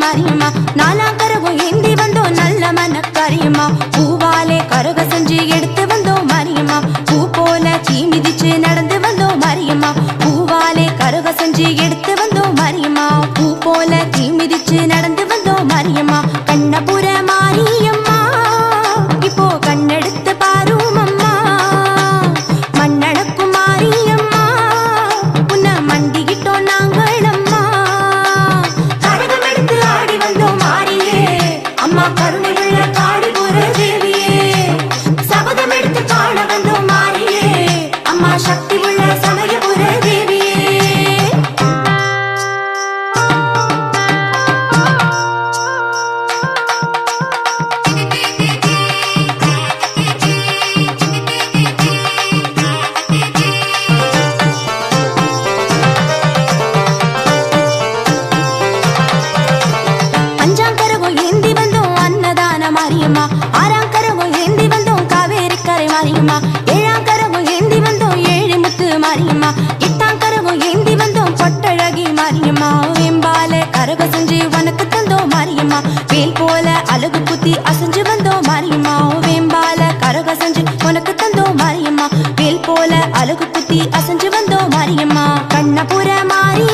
மாரியம்மா நாலாம் கரகம் ஏந்தி வந்தோம் நல்ல மனக்காரியம்மா பூவாலே கரக செஞ்சு எடுத்து வந்தோம் மாரியம்மா பூ போல தீ மிதிச்சு நடந்து வந்தோம் மாரியம்மா பூவாலே கரக செஞ்சு எடுத்து வந்தோம் மாரியம்மா பூ போல தீ மிதிச்சு நடந்து வந்தோம் மாரியம்மா கண்ணபுர மாரியம்மா இப்போ கண்ணெடுத்து பாரும் அம்மா மண்ணடக்கும் மாரியம்மா உன்னை மண்டிக்கிட்டோம் நாங்கள் அம்மா கரகம் எடுத்து ஆடி வந்தோம் மாரியே அம்மா கருணை உள்ள காடிபுர தேவியே சபதம் எடுத்து காண வந்தோம் மாரியே அம்மா சக்தி உள்ள சமயபுர தேவியே மாரியம்மா ஆறாம் கரகம் ஏந்தி வந்தோம் காவேரி கரை மாரியம்மா ஏழாம் கரகம் ஏந்தி வந்தோம் ஏழு முத்து மாரியம்மா எட்டாம் கரகம் ஏந்தி வந்தோம் பொட்டழகி மாரியம்மா வேம்பால கரக செஞ்சு உனக்கு தந்தோம் மாரியம்மா வேல் போல அழகு குத்தி அசைஞ்சு வந்தோம் மாரியம்மா வேம்பால கரக செஞ்சு உனக்கு தந்தோம் மாரியம்மா வேல் போல அழகு குத்தி அசைஞ்சு வந்தோம் மாரியம்மா கண்ணபுர மாரி